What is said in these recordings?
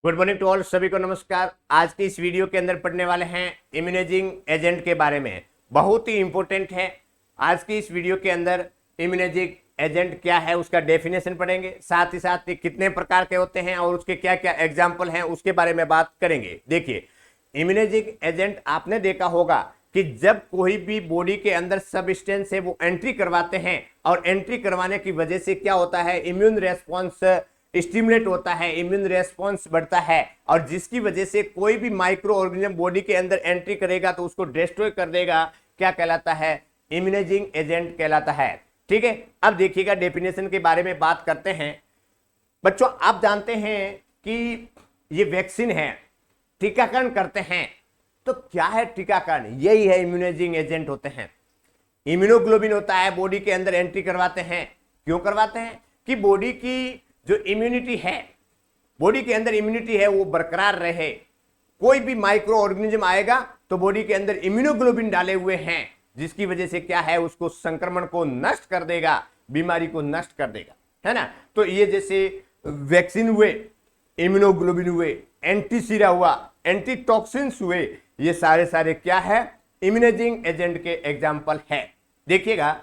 Good morning to all, सभी को नमस्कार। आज की इस वीडियो के अंदर पढ़ने वाले हैं इम्यूनाइजिंग एजेंट के बारे में। बहुत ही इंपॉर्टेंट है। आज की इस वीडियो के अंदर इम्यूनाइजिंग एजेंट क्या है उसका डेफिनेशन पढ़ेंगे, साथ ही साथ कितने प्रकार के होते हैं और उसके क्या क्या एग्जाम्पल हैं उसके बारे में बात करेंगे। देखिए, इम्यूनाइजिंग एजेंट आपने देखा होगा कि जब कोई भी बॉडी के अंदर सबस्टेंस है वो एंट्री करवाते हैं और एंट्री करवाने की वजह से क्या होता है, इम्यून रेस्पॉन्स स्टिमुलेट होता है, इम्यून रेस्पॉन्स बढ़ता है और जिसकी वजह से कोई भी माइक्रो ऑर्गेनिज्म बॉडी के अंदर एंट्री करेगा तो उसको डिस्ट्रॉय कर देगा। क्या कहलाता है? इम्यूनाइजिंग एजेंट कहलाता है। ठीक है, अब देखिएगा डेफिनेशन के बारे में बात करते हैं। बच्चों, आप जानते हैं कि ये वैक्सीन है, टीकाकरण करते हैं, तो क्या है टीकाकरण? यही है, इम्यूनाइजिंग एजेंट होते हैं। इम्यूनोग्लोबिन होता है, बॉडी के अंदर एंट्री करवाते हैं। क्यों करवाते हैं? कि बॉडी की जो इम्यूनिटी है, बॉडी के अंदर इम्यूनिटी है वो बरकरार रहे। कोई भी माइक्रो ऑर्गेनिज्म आएगा तो बॉडी के अंदर इम्यूनोग्लोबिन डाले हुए हैं, जिसकी वजह से क्या है, उसको संक्रमण को नष्ट कर देगा, बीमारी को नष्ट कर देगा, है ना। तो ये जैसे वैक्सीन हुए, इम्यूनोग्लोबिन हुए, एंटीसीरा हुआ, एंटीटॉक्सिन्स हुए, ये सारे क्या है, इम्यूनाइजिंग एजेंट के एग्जाम्पल है। देखिएगा,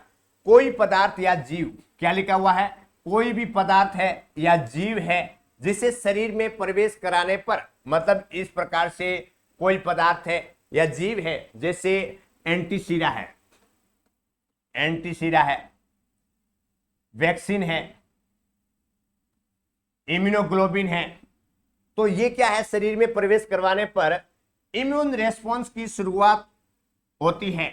कोई पदार्थ या जीव, क्या लिखा हुआ है, कोई भी पदार्थ है या जीव है जिसे शरीर में प्रवेश कराने पर, मतलब इस प्रकार से कोई पदार्थ है या जीव है, जैसे एंटीसीरा है, एंटीसीरा है, वैक्सीन है, इम्यूनोग्लोबिन है, तो ये क्या है, शरीर में प्रवेश करवाने पर इम्यून रेस्पॉन्स की शुरुआत होती है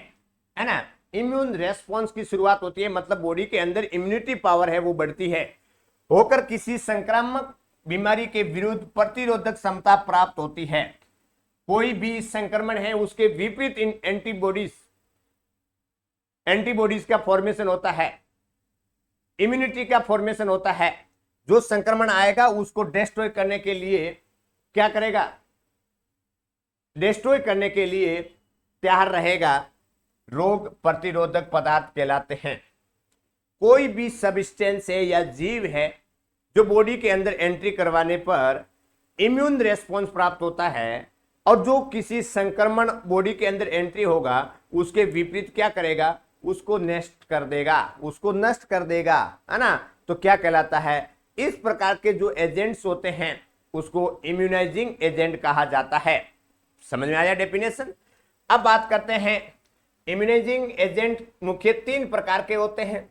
ना। इम्यून रेस्पॉन्स की शुरुआत होती है, मतलब बॉडी के अंदर इम्यूनिटी पावर है वो बढ़ती है, होकर किसी संक्रामक बीमारी के विरुद्ध प्रतिरोधक क्षमता प्राप्त होती है। कोई भी संक्रमण है उसके विपरीत एंटीबॉडीज का फॉर्मेशन होता है, इम्यूनिटी का फॉर्मेशन होता है। जो संक्रमण आएगा उसको डिस्ट्रॉय करने के लिए क्या करेगा, डिस्ट्रॉय करने के लिए तैयार रहेगा, रोग प्रतिरोधक पदार्थ कहलाते हैं। कोई भी सब्सटेंस है या जीव है जो बॉडी के अंदर एंट्री करवाने पर इम्यून रेस्पॉन्स प्राप्त होता है और जो किसी संक्रमण बॉडी के अंदर एंट्री होगा उसके विपरीत क्या करेगा, उसको नष्ट कर देगा, उसको नष्ट कर देगा, है ना। तो क्या कहलाता है, इस प्रकार के जो एजेंट्स होते हैं उसको इम्यूनाइजिंग एजेंट कहा जाता है। समझ में आया डेफिनेशन? अब बात करते हैं, इम्यूनाइजिंग एजेंट मुख्य 3 प्रकार के होते हैं।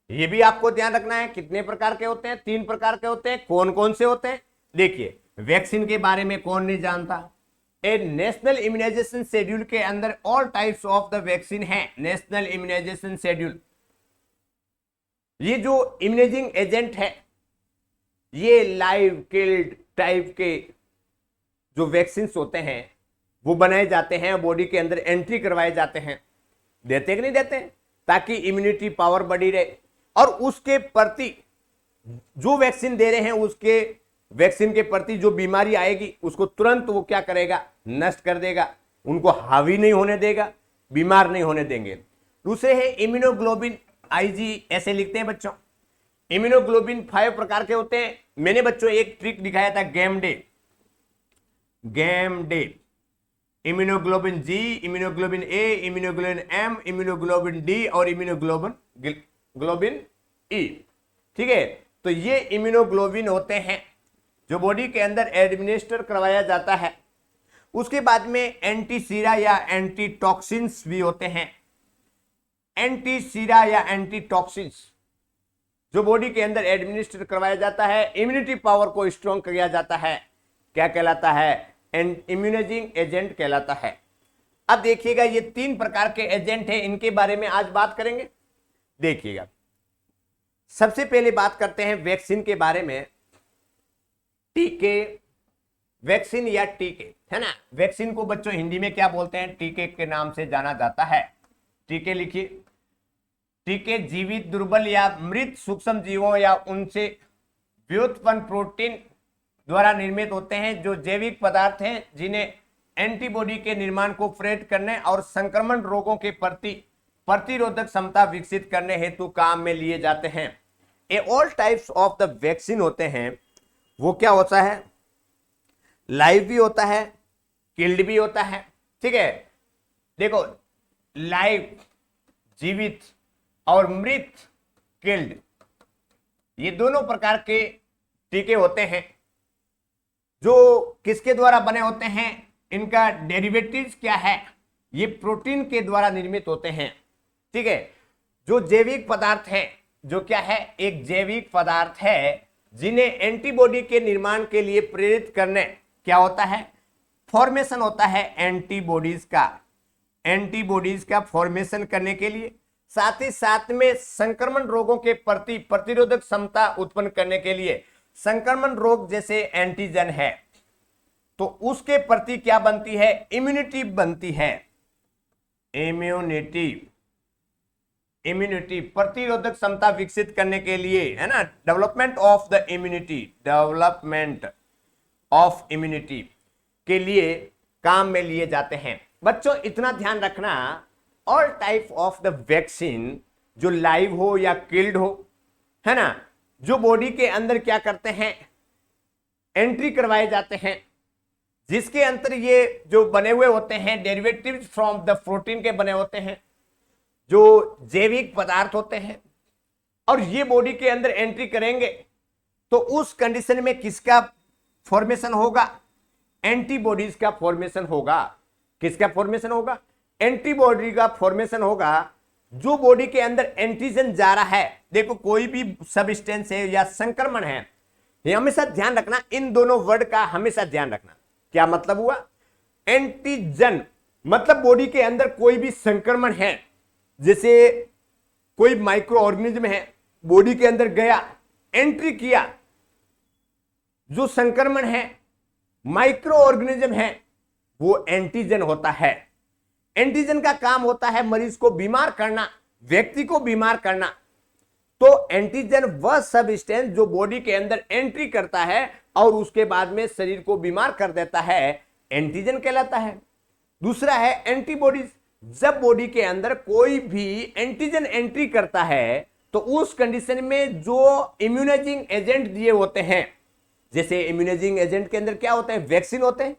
ये भी आपको ध्यान रखना है, कितने प्रकार के होते हैं, 3 प्रकार के होते हैं। कौन कौन से होते हैं? देखिए, वैक्सीन के बारे में कौन नहीं जानता। ए नेशनल इम्यूनाइजेशन शेड्यूल के अंदर all types of the vaccine है। नेशनल इम्यूनाइजेशन शेड्यूल, ये जो इम्यूनाइजिंग एजेंट है ये लाइव किल्ड टाइप के जो वैक्सीन होते हैं वो बनाए जाते हैं, बॉडी के अंदर एंट्री करवाए जाते हैं। देते कि नहीं देते? ताकि इम्यूनिटी पावर बढ़ी रहे और उसके प्रति जो वैक्सीन दे रहे हैं उसके वैक्सीन के प्रति जो बीमारी आएगी उसको तुरंत वो क्या करेगा, नष्ट कर देगा, उनको हावी नहीं होने देगा, बीमार नहीं होने देंगे। दूसरे है इम्यूनोग्लोबिन, आईजी ऐसे लिखते हैं बच्चों। इम्यूनोग्लोबिन 5 प्रकार के होते हैं। मैंने बच्चों एक ट्रिक दिखाया था, गेम डे, इम्यूनोग्लोबिन जी, इम्यूनोग्लोबिन ए, इम्यूनोग्लोबिन एम, इम्यूनोग्लोबिन डी और इम्यूनोग्लोबिन ई। ठीक है, तो ये इम्यूनोग्लोबिन होते हैं जो बॉडी के अंदर एडमिनिस्टर करवाया जाता है। उसके बाद में एंटीसीरा या एंटीटॉक्सिन्स भी होते हैं। एंटीसीरा या एंटीटॉक्सिन्स जो बॉडी के अंदर एडमिनिस्टर करवाया जाता है, इम्यूनिटी पावर को स्ट्रॉन्ग किया जाता है, क्या कहलाता है, इम्यूनाइजिंग एजेंट कहलाता है। अब देखिएगा, ये 3 प्रकार के एजेंट हैं, इनके बारे में आज बात करेंगे। देखिएगा, सबसे पहले बात करते हैं वैक्सीन के बारे में। टीके, वैक्सीन या टीके, है ना। वैक्सीन को बच्चों हिंदी में क्या बोलते हैं? टीके के नाम से जाना जाता है। टीके लिखिए। टीके जीवित, दुर्बल या मृत सूक्ष्म जीवों या उनसे व्युत्पन्न प्रोटीन द्वारा निर्मित होते हैं, जो जैविक पदार्थ हैं जिन्हें एंटीबॉडी के निर्माण को प्रेरित करने और संक्रमण रोगों के प्रति प्रतिरोधक क्षमता विकसित करने हेतु काम में लिए जाते हैं। ए all types of the vaccine होते हैं, वो क्या होता है, लाइव भी होता है, किल्ड भी होता है। ठीक है, देखो लाइव जीवित और मृत किल्ड, ये दोनों प्रकार के टीके होते हैं जो किसके द्वारा बने होते हैं, इनका डेरिवेटिव्स क्या है, ये प्रोटीन के द्वारा निर्मित होते हैं। ठीक है, जो जैविक पदार्थ है, जो क्या है, एक जैविक पदार्थ है जिन्हें एंटीबॉडी के निर्माण के लिए प्रेरित करने क्या होता है, फॉर्मेशन होता है एंटीबॉडीज का, एंटीबॉडीज का फॉर्मेशन करने के लिए, साथ ही साथ में संक्रमण रोगों के प्रति प्रतिरोधक क्षमता उत्पन्न करने के लिए, संक्रमण रोग जैसे एंटीजन है तो उसके प्रति क्या बनती है, इम्यूनिटी बनती है, इम्यूनिटी प्रतिरोधक क्षमता विकसित करने के लिए, है ना, development of the immunity, development of immunity के लिए काम में लिए जाते हैं। बच्चों इतना ध्यान रखना, all type of the vaccine, जो लाइव हो या किल्ड हो, है ना, जो बॉडी के अंदर क्या करते हैं, एंट्री करवाए जाते हैं, जिसके अंदर ये जो बने हुए होते हैं डेरिवेटिव्स फ्रॉम द प्रोटीन के बने होते हैं, जो जैविक पदार्थ होते हैं, और ये बॉडी के अंदर एंट्री करेंगे तो उस कंडीशन में किसका फॉर्मेशन होगा, एंटीबॉडीज का फॉर्मेशन होगा। किसका फॉर्मेशन होगा, एंटीबॉडी का फॉर्मेशन होगा। जो बॉडी के अंदर एंटीजन जा रहा है, देखो कोई भी सबस्टेंस है या संक्रमण है, ये हमेशा ध्यान रखना, इन दोनों वर्ड का हमेशा ध्यान रखना। क्या मतलब हुआ, एंटीजन मतलब बॉडी के अंदर कोई भी संक्रमण है, जैसे कोई माइक्रो ऑर्गेनिज्म है बॉडी के अंदर गया, एंट्री किया, जो संक्रमण है माइक्रो ऑर्गेनिज्म है वो एंटीजन होता है। एंटीजन का काम होता है मरीज को बीमार करना, व्यक्ति को बीमार करना। तो एंटीजन वह सबस्टेंस जो बॉडी के अंदर एंट्री करता है और उसके बाद में शरीर को बीमार कर देता है, एंटीजन कहलाता है। दूसरा है एंटीबॉडीज, जब बॉडी के अंदर कोई भी एंटीजन एंट्री करता है तो उस कंडीशन में जो इम्यूनाइजिंग एजेंट दिए होते हैं, जैसे इम्यूनाइजिंग एजेंट के अंदर क्या होते हैं, वैक्सीन होते हैं,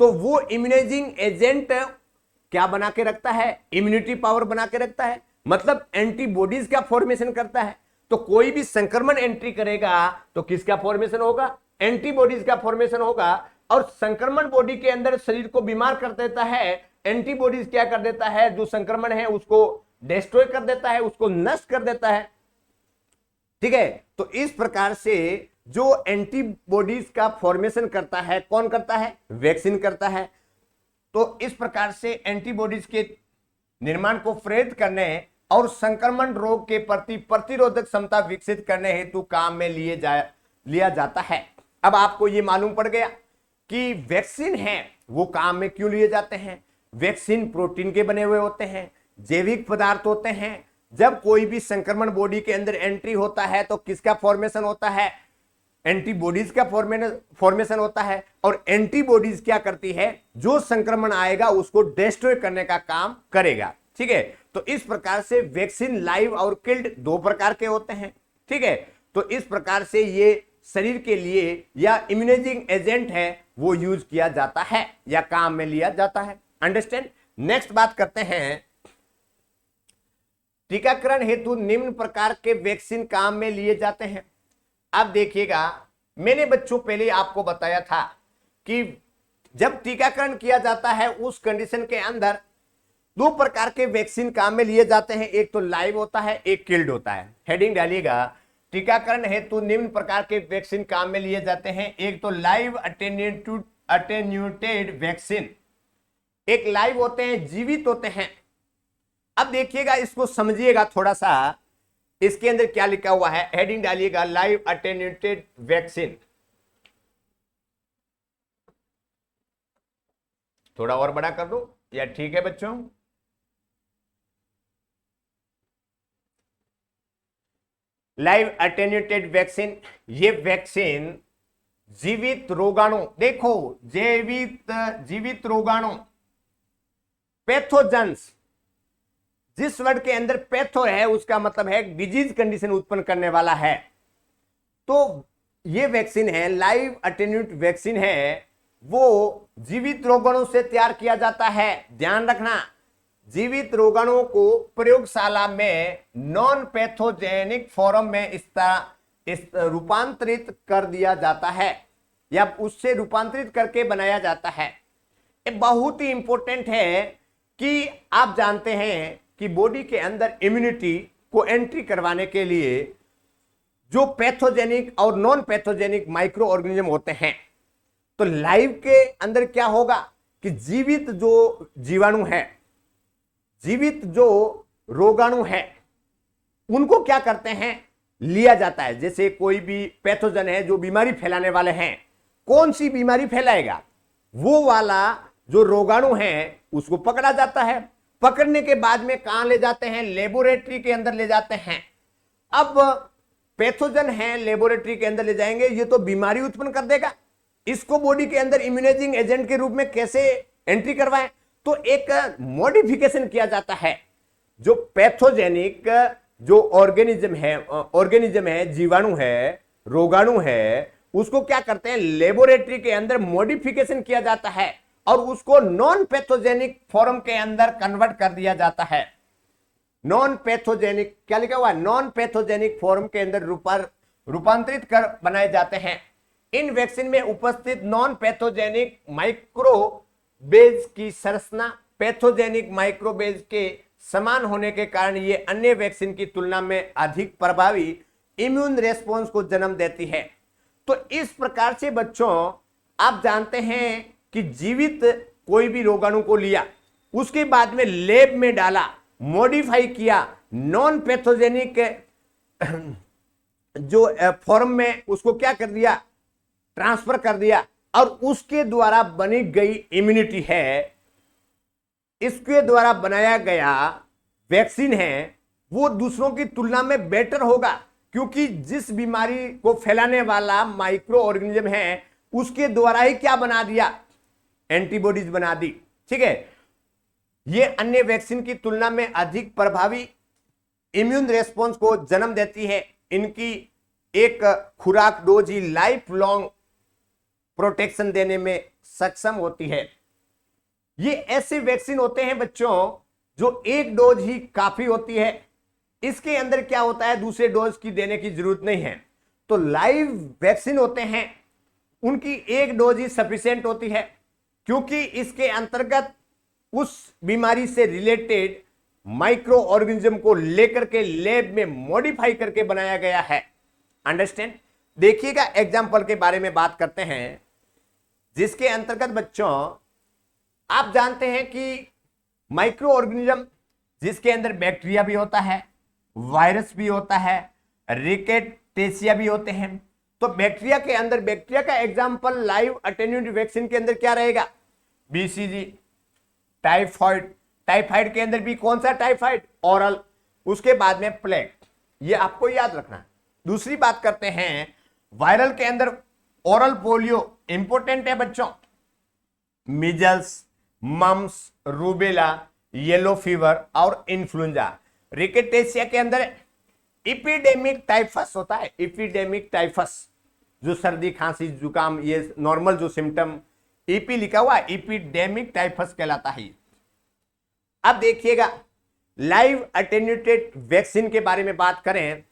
तो वो इम्यूनाइजिंग एजेंट क्या बना के रखता है, इम्यूनिटी पावर बना के रखता है, मतलब एंटीबॉडीज का फॉर्मेशन करता है। तो कोई भी संक्रमण एंट्री करेगा तो किसका फॉर्मेशन होगा, एंटीबॉडीज का फॉर्मेशन होगा। और संक्रमण बॉडी के अंदर शरीर को बीमार कर देता है, एंटीबॉडीज क्या कर देता है, जो संक्रमण है उसको डिस्ट्रॉय कर देता है, उसको नष्ट कर देता है। ठीक है, तो इस प्रकार से जो एंटीबॉडीज का फॉर्मेशन करता है, कौन करता है, वैक्सीन करता है। तो इस प्रकार से एंटीबॉडीज के निर्माण को प्रेरित करने और संक्रमण रोग के प्रति प्रतिरोधक क्षमता विकसित करने हेतु काम में लिया जाता है। अब आपको यह मालूम पड़ गया कि वैक्सीन है वो काम में क्यों लिए जाते हैं। वैक्सीन प्रोटीन के बने हुए होते हैं, जैविक पदार्थ होते हैं। जब कोई भी संक्रमण बॉडी के अंदर एंट्री होता है तो किसका फॉर्मेशन होता है, एंटीबॉडीज का फॉर्मेशन होता है। और एंटीबॉडीज क्या करती है, जो संक्रमण आएगा उसको डिस्ट्रॉय करने का काम करेगा। ठीक है, तो इस प्रकार से वैक्सीन लाइव और किल्ड दो प्रकार के होते हैं। ठीक है, तो इस प्रकार से ये शरीर के लिए या इम्यूनाइजिंग एजेंट है वो यूज किया जाता है या काम में लिया जाता है। अंडरस्टैंड। नेक्स्ट बात करते हैं, टीकाकरण हेतु निम्न प्रकार के वैक्सीन काम में लिए जाते हैं। अब देखिएगा, मैंने बच्चों पहले आपको बताया था कि जब टीकाकरण किया जाता है उस कंडीशन के अंदर दो प्रकार के वैक्सीन काम में लिए जाते हैं, एक तो लाइव होता है, एक किल्ड होता है। हेडिंग डालिएगा, टीकाकरण हेतु निम्न प्रकार के वैक्सीन काम में लिए जाते हैं। एक तो लाइव अटेन्यूटेड वैक्सीन, एक लाइव होते हैं, जीवित होते हैं। अब देखिएगा, इसको समझिएगा थोड़ा सा, इसके अंदर क्या लिखा हुआ है, हेडिंग डालिएगा लाइव अटेन्यूटेड वैक्सीन। थोड़ा और बड़ा कर दो या ठीक है बच्चों। लाइव अटेन्यूटेड वैक्सीन, ये वैक्सीन जीवित रोगाणु, देखो जीवित रोगाणु, पैथोजेंस, जिस वर्ड के अंदर पैथो है उसका मतलब है डिजीज कंडीशन उत्पन्न करने वाला है। तो ये वैक्सीन है, लाइव अटेन्यूट वैक्सीन है वो जीवित रोगाणु से तैयार किया जाता है। ध्यान रखना, जीवित रोगाणुओं को प्रयोगशाला में नॉन पैथोजेनिक फॉर्म में इस रूपांतरित कर दिया जाता है या उससे रूपांतरित करके बनाया जाता है। ये बहुत ही इंपॉर्टेंट है कि आप जानते हैं कि बॉडी के अंदर इम्यूनिटी को एंट्री करवाने के लिए जो पैथोजेनिक और नॉन पैथोजेनिक माइक्रो ऑर्गेनिज्म होते हैं, तो लाइव के अंदर क्या होगा कि जीवित जो जीवाणु है, जीवित जो रोगाणु है, उनको क्या करते हैं, लिया जाता है। जैसे कोई भी पैथोजन है जो बीमारी फैलाने वाले हैं, कौन सी बीमारी फैलाएगा, वो वाला जो रोगाणु है उसको पकड़ा जाता है। पकड़ने के बाद में कहां ले जाते हैं, लेबोरेटरी के अंदर ले जाते हैं। अब पैथोजन है, लेबोरेटरी के अंदर ले जाएंगे, ये तो बीमारी उत्पन्न कर देगा, इसको बॉडी के अंदर इम्यूनाइजिंग एजेंट के रूप में कैसे एंट्री करवाएं, तो एक मॉडिफिकेशन किया जाता है। जो पैथोजेनिक जो ऑर्गेनिज्म है, जीवाणु है, रोगाणु है, उसको क्या करते हैं, लेबोरेटरी के अंदर मॉडिफिकेशन किया जाता है और उसको नॉन पैथोजेनिक फॉर्म के अंदर कन्वर्ट कर दिया जाता है। नॉन पैथोजेनिक क्या लिखा हुआ है, नॉन पैथोजेनिक फॉर्म के अंदर रूपांतरित कर बनाए जाते हैं। इन वैक्सीन में उपस्थित नॉन पैथोजेनिक माइक्रोबेज की संरचना पैथोजेनिक माइक्रोबेज के समान होने के कारण ये अन्य वैक्सीन की तुलना में अधिक प्रभावी इम्यून रेस्पॉन्स को जन्म देती है। तो इस प्रकार से बच्चों आप जानते हैं कि जीवित कोई भी रोगाणु को लिया, उसके बाद में लैब में डाला, मॉडिफाई किया, नॉन पैथोजेनिक जो फॉर्म में उसको क्या कर दिया, ट्रांसफर कर दिया, और उसके द्वारा बनी गई इम्यूनिटी है, इसके द्वारा बनाया गया वैक्सीन है, वो दूसरों की तुलना में बेटर होगा, क्योंकि जिस बीमारी को फैलाने वाला माइक्रो ऑर्गेनिज्म है उसके द्वारा ही क्या बना दिया, एंटीबॉडीज बना दी। ठीक है, ये अन्य वैक्सीन की तुलना में अधिक प्रभावी इम्यून रेस्पॉन्स को जन्म देती है। इनकी एक खुराक डोज ही लाइफ लॉन्ग प्रोटेक्शन देने में सक्षम होती है। ये ऐसे वैक्सीन होते हैं बच्चों जो एक डोज ही काफी होती है, इसके अंदर क्या होता है, दूसरे डोज की देने की जरूरत नहीं है। तो लाइव वैक्सीन होते हैं, उनकी एक डोज ही सफिशिएंट होती है, क्योंकि इसके अंतर्गत उस बीमारी से रिलेटेड माइक्रो ऑर्गेनिज्म को लेकर के लैब में मॉडिफाई करके बनाया गया है। अंडरस्टैंड। देखिएगा, एग्जाम्पल के बारे में बात करते हैं, जिसके अंतर्गत बच्चों आप जानते हैं कि माइक्रो ऑर्गेनिज्म जिसके अंदर बैक्टीरिया भी होता है, वायरस भी होता है, रिकेटेशिया भी होते हैं। तो बैक्टीरिया के अंदर, बैक्टीरिया का एग्जाम्पल लाइव अटेन्यूएंट वैक्सीन के अंदर क्या रहेगा, बीसीजी, टाइफाइड। टाइफाइड के अंदर भी कौन सा टाइफाइड, ओरल, उसके बाद में प्लेग, ये आपको याद रखना। दूसरी बात करते हैं, वायरल के अंदर ओरल पोलियो इंपॉर्टेंट है बच्चों, measles, mumps, rubella, yellow fever और इन्फ्लुएंजा। रिकेटेशिया के अंदर इपिडेमिक टाइफस होता है, इपिडेमिक टाइफस, जो सर्दी खांसी जुकाम ये नॉर्मल जो सिम्टम, ईपी लिखा हुआ, इपिडेमिक टाइफस कहलाता है। अब देखिएगा, लाइव अटेन्यूएटेड वैक्सीन के बारे में बात करें,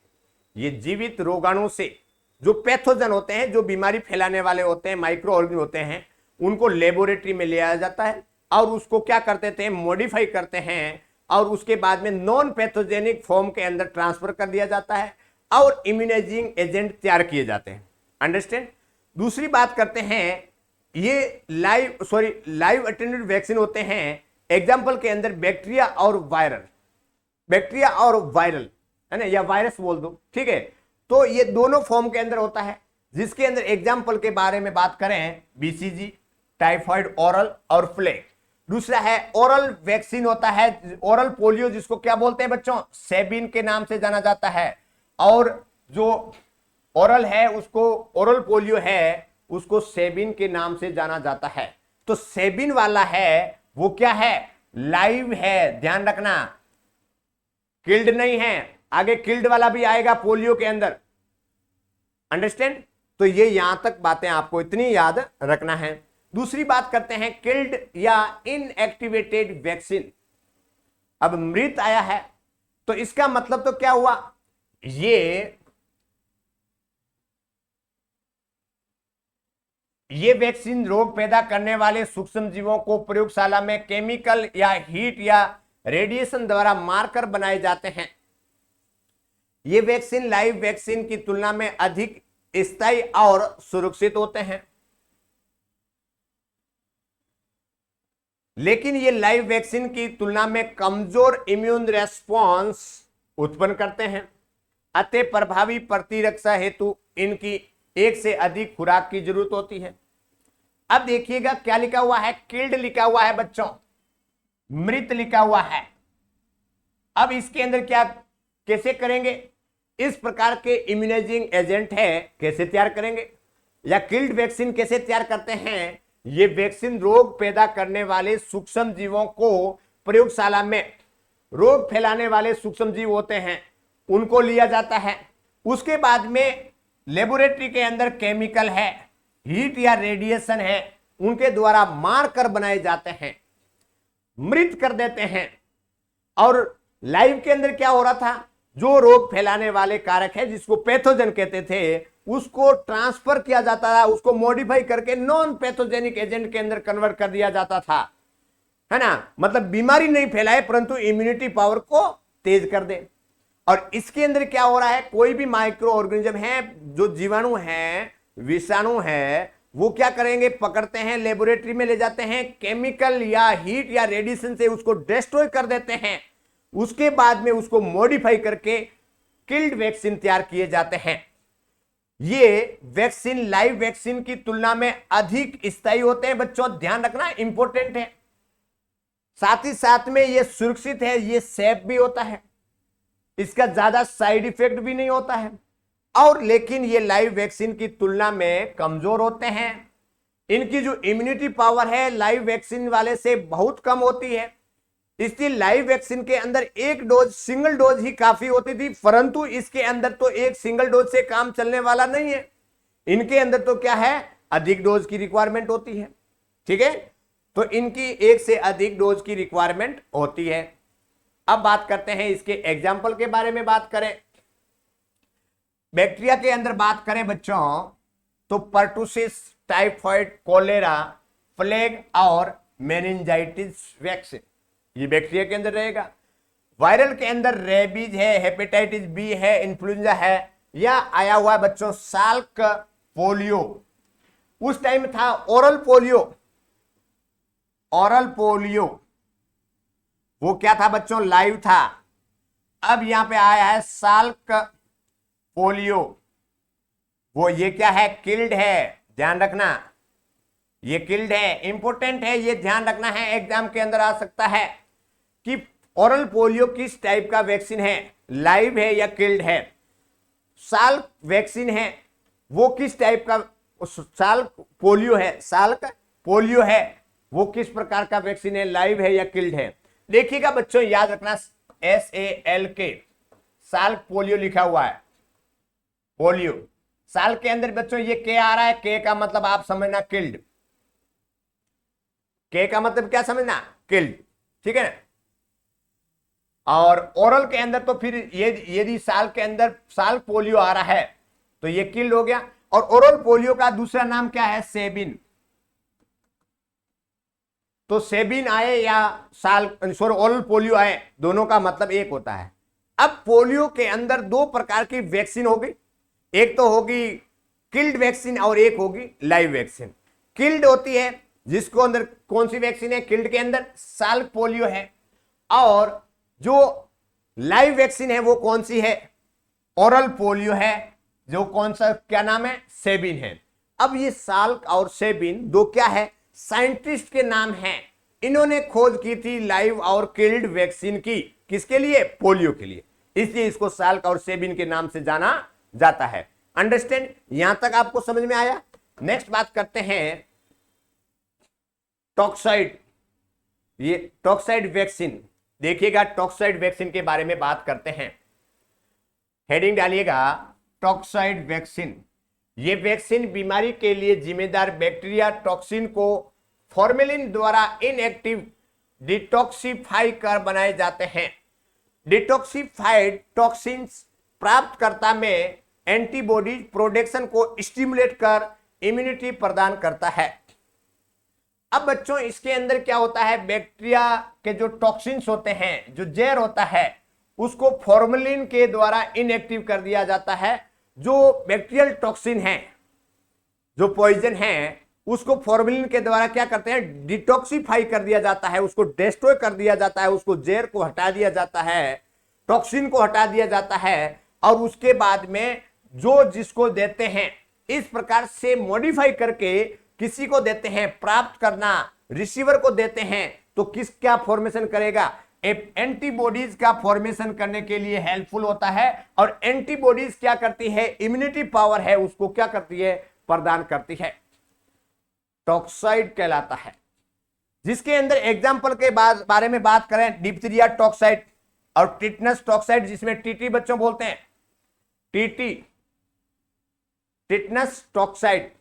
ये जीवित रोगाणु से जो पैथोजन होते हैं, जो बीमारी फैलाने वाले होते हैं, माइक्रो ऑर्गेनिज्म होते हैं, उनको लेबोरेटरी में ले आया जाता है और उसको क्या करते थे, मॉडिफाई करते हैं, और उसके बाद में नॉन पैथोजेनिक फॉर्म के अंदर ट्रांसफर कर दिया जाता है और इम्यूनाइजिंग एजेंट तैयार किए जाते हैं। अंडरस्टैंड। दूसरी बात करते हैं, ये लाइव अटेन्यूएटेड वैक्सीन होते हैं, एग्जाम्पल के अंदर बैक्टीरिया और वायरल, बैक्टीरिया और वायरल है ना, या वायरस बोल दो, ठीक है। तो ये दोनों फॉर्म के अंदर होता है, जिसके अंदर एग्जाम्पल के बारे में बात करें, बीसीजी, टाइफाइड, ओरल और प्लेग। दूसरा है ओरल वैक्सीन होता है, ओरल पोलियो जिसको क्या बोलते हैं बच्चों, सेबिन के नाम से जाना जाता है, और जो ओरल है उसको, ओरल पोलियो है उसको सेबिन के नाम से जाना जाता है। तो सेबिन वाला है वो क्या है, लाइव है, ध्यान रखना, किल्ड नहीं है। आगे किल्ड वाला भी आएगा पोलियो के अंदर। अंडरस्टैंड। तो ये यहां तक बातें आपको इतनी याद रखना है। दूसरी बात करते हैं किल्ड या इनएक्टिवेटेड वैक्सीन। अब मृत आया है तो इसका मतलब तो क्या हुआ, ये वैक्सीन रोग पैदा करने वाले सूक्ष्म जीवों को प्रयोगशाला में केमिकल या हीट या रेडिएशन द्वारा मारकर बनाए जाते हैं। ये वैक्सीन लाइव वैक्सीन की तुलना में अधिक स्थायी और सुरक्षित होते हैं, लेकिन ये लाइव वैक्सीन की तुलना में कमजोर इम्यून रेस्पॉन्स उत्पन्न करते हैं। अतः प्रभावी प्रतिरक्षा हेतु इनकी एक से अधिक खुराक की जरूरत होती है। अब देखिएगा क्या लिखा हुआ है, किल्ड लिखा हुआ है बच्चों, मृत लिखा हुआ है। अब इसके अंदर क्या कैसे करेंगे, इस प्रकार के इम्यूनाइजिंग एजेंट है कैसे तैयार करेंगे, या किल्ड वैक्सीन कैसे तैयार करते हैं। ये वैक्सीन रोग पैदा करने वाले सूक्ष्म जीवों को प्रयोगशाला में, रोग फैलाने वाले सूक्ष्म जीव होते हैं उनको लिया जाता है। उसके बाद में लेबोरेटरी के अंदर केमिकल है, हीट या रेडिएशन है, उनके द्वारा मार कर बनाए जाते हैं, मृत कर देते हैं। और लाइव के अंदर क्या हो रहा था, जो रोग फैलाने वाले कारक है जिसको पैथोजन कहते थे, उसको ट्रांसफर किया जाता था, उसको मॉडिफाई करके नॉन पैथोजेनिक एजेंट के अंदर कन्वर्ट कर दिया जाता था, है ना। मतलब बीमारी नहीं फैलाए परंतु इम्यूनिटी पावर को तेज कर दे। और इसके अंदर क्या हो रहा है, कोई भी माइक्रो ऑर्गेनिज्म है, जो जीवाणु है, विषाणु है, वो क्या करेंगे, पकड़ते हैं, लेबोरेटरी में ले जाते हैं, केमिकल या हीट या रेडिएशन से उसको डिस्ट्रॉय कर देते हैं। उसके बाद में उसको मॉडिफाई करके किल्ड वैक्सीन तैयार किए जाते हैं। ये वैक्सीन लाइव वैक्सीन की तुलना में अधिक स्थायी होते हैं बच्चों, ध्यान रखना इंपॉर्टेंट है। साथ ही साथ में ये सुरक्षित है, ये सेफ भी होता है, इसका ज्यादा साइड इफेक्ट भी नहीं होता है। और लेकिन ये लाइव वैक्सीन की तुलना में कमजोर होते हैं, इनकी जो इम्यूनिटी पावर है लाइव वैक्सीन वाले से बहुत कम होती है। इसलिए लाइव वैक्सीन के अंदर एक डोज, सिंगल डोज ही काफी होती थी, परंतु इसके अंदर तो एक सिंगल डोज से काम चलने वाला नहीं है, इनके अंदर तो क्या है, अधिक डोज की रिक्वायरमेंट होती है। ठीक है, तो इनकी एक से अधिक डोज की रिक्वायरमेंट होती है। अब बात करते हैं इसके एग्जाम्पल के बारे में। बात करें बैक्टीरिया के अंदर, बात करें बच्चों तो पर्टुसिस, टाइफाइड, कोलेरा, प्लेग और मेनिंजाइटिस वैक्सीन ये बैक्टीरिया के अंदर रहेगा। वायरल के अंदर रेबीज है, हेपेटाइटिस बी है, इन्फ्लुएंजा है, या आया हुआ है बच्चों साल्क पोलियो। उस टाइम था ओरल पोलियो, ओरल पोलियो वो क्या था बच्चों, लाइव था। अब यहां पे आया है साल्क पोलियो, वो ये क्या है, किल्ड है, ध्यान रखना ये किल्ड है, इंपॉर्टेंट है, ये ध्यान रखना है, एग्जाम के अंदर आ सकता है कि ओरल पोलियो किस टाइप का वैक्सीन है, लाइव है या किल्ड है। साल्क वैक्सीन है वो किस टाइप का, साल्क पोलियो है, साल्क पोलियो है वो किस प्रकार का वैक्सीन है, लाइव है या किल्ड है। देखिएगा बच्चों, याद रखना SALK, साल्क पोलियो लिखा हुआ है, पोलियो। साल के अंदर बच्चों ये के आ रहा है, के का मतलब आप समझना किल्ड, के का मतलब क्या समझना, किल्ड, ठीक है ना। और ओरल के अंदर तो फिर ये यदि साल के अंदर साल पोलियो आ रहा है तो ये किल्ड हो गया। और ओरल पोलियो का दूसरा नाम क्या है, सेबिन। तो सेबिन आए या ओरल पोलियो आए, दोनों का मतलब एक होता है। अब पोलियो के अंदर दो प्रकार की वैक्सीन होगी, एक तो होगी किल्ड वैक्सीन और एक होगी लाइव वैक्सीन। किल्ड होती है जिसको अंदर कौन सी वैक्सीन है, किल्ड के अंदर साल्क पोलियो है, और जो लाइव वैक्सीन है वो कौन सी है, ओरल पोलियो है, जो कौन सा क्या नाम है, सेबिन है। अब ये साल्क और सेबिन दो क्या है, साइंटिस्ट के नाम हैं, इन्होंने खोज की थी लाइव और किल्ड वैक्सीन की, किसके लिए, पोलियो के लिए, इसलिए इसको साल्क और सेबिन के नाम से जाना जाता है। अंडरस्टैंड, यहां तक आपको समझ में आया। नेक्स्ट बात करते हैं टॉक्साइड, ये टॉक्साइड वैक्सीन। देखिएगा टॉक्साइड वैक्सीन के बारे में बात करते हैं, हेडिंग डालिएगा टॉक्साइड वैक्सीन। ये वैक्सीन बीमारी के लिए जिम्मेदार बैक्टीरिया टॉक्सिन को फॉर्मेलिन द्वारा इनएक्टिव डिटॉक्सिफाई कर बनाए जाते हैं। डिटॉक्सिफाइड टॉक्सिन्स प्राप्तकर्ता में एंटीबॉडीज प्रोडक्शन को स्टिमुलेट कर इम्यूनिटी प्रदान करता है। अब बच्चों इसके अंदर क्या होता है, बैक्टीरिया के जो टॉक्सिन्स होते हैं, जो जहर होता है, उसको फॉर्मेलिन के द्वारा इनएक्टिव कर दिया जाता है। जो बैक्टीरियल टॉक्सिन है, जो पॉइजन है, उसको फॉर्मेलिन के द्वारा क्या करते हैं, डिटॉक्सिफाई कर दिया जाता है, उसको डिस्ट्रॉय कर दिया जाता है, उसको जहर को हटा दिया जाता है, टॉक्सिन को हटा दिया जाता है, और उसके बाद में जो जिसको देते हैं इस प्रकार से मॉडिफाई करके किसी को देते हैं, प्राप्त करना रिसीवर को देते हैं, तो किस क्या फॉर्मेशन करेगा, एंटीबॉडीज का फॉर्मेशन करने के लिए हेल्पफुल होता है। और एंटीबॉडीज क्या करती है, इम्यूनिटी पावर है उसको क्या करती है, प्रदान करती है, टॉक्साइड कहलाता है। जिसके अंदर एग्जाम्पल के बारे में बात करें, डिप्थीरिया टॉक्साइड और टिटनस टॉक्साइड, जिसमें टीटी बच्चों बोलते हैं, टीटी टिटनस टॉक्साइड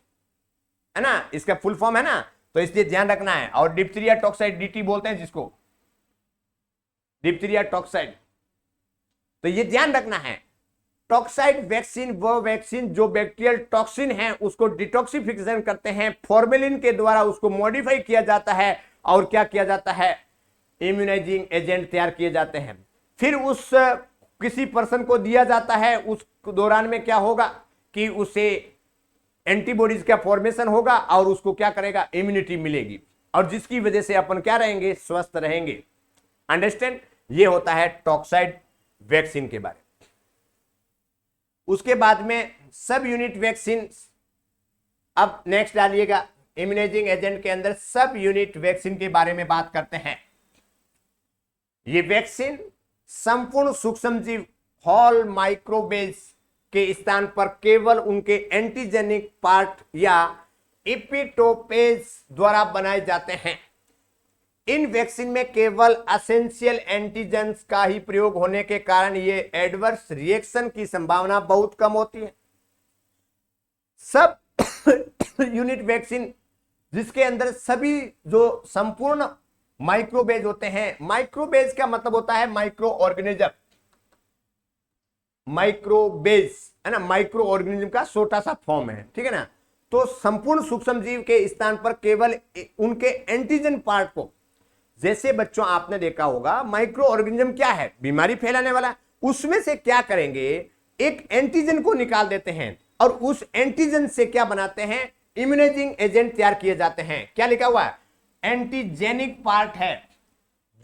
है ना, इसका फुल फॉर्म है ना, तो इसलिए ध्यान रखना है। और डिप्थीरिया टॉक्साइड डीटी बोलते हैं जिसको, डिप्थीरिया टॉक्साइड, तो ये ध्यान रखना है। टॉक्साइड वैक्सीन वो वैक्सीन जो बैक्टीरियल टॉक्सिन है उसको डिटॉक्सिफिकेशन करते हैं, फॉर्मेलिन के द्वारा उसको मॉडिफाई किया जाता है और क्या किया जाता है, इम्यूनाइजिंग एजेंट तैयार किए जाते हैं। फिर उस किसी पर्सन को दिया जाता है, उस दौरान में क्या होगा कि उसे एंटीबॉडीज का फॉर्मेशन होगा और उसको क्या करेगा, इम्यूनिटी मिलेगी, और जिसकी वजह से अपन क्या रहेंगे, स्वस्थ रहेंगे। अंडरस्टैंड, ये होता है टॉक्साइड वैक्सीन के बारे में। उसके बाद में सब यूनिट वैक्सीन, अब नेक्स्ट डालिएगा, इम्यूनाइजिंग एजेंट के अंदर सब यूनिट वैक्सीन के बारे में बात करते हैं। ये वैक्सीन संपूर्ण सूक्ष्मजीव हॉल माइक्रोबेज के स्थान पर केवल उनके एंटीजेनिक पार्ट या एपिटोपेज द्वारा बनाए जाते हैं। इन वैक्सीन में केवल एसेंशियल एंटीजेंस का ही प्रयोग होने के कारण ये एडवर्स रिएक्शन की संभावना बहुत कम होती है। सब यूनिट वैक्सीन जिसके अंदर सभी जो संपूर्ण माइक्रोबेज होते हैं, माइक्रोबेज का मतलब होता है माइक्रो ऑर्गेनिज्म, माइक्रोबेज है ना, माइक्रो ऑर्गेनिज्म का छोटा सा फॉर्म है, ठीक है ना। तो संपूर्ण सूक्ष्म जीव के स्थान पर केवल उनके एंटीजन पार्ट को, जैसे बच्चों आपने देखा होगा माइक्रो ऑर्गेनिज्म क्या है, बीमारी फैलाने वाला, उसमें से क्या करेंगे, एक एंटीजन को निकाल देते हैं और उस एंटीजन से क्या बनाते हैं, इम्यूनाइजिंग एजेंट तैयार किए जाते हैं। क्या लिखा हुआ है, एंटीजेनिक पार्ट है,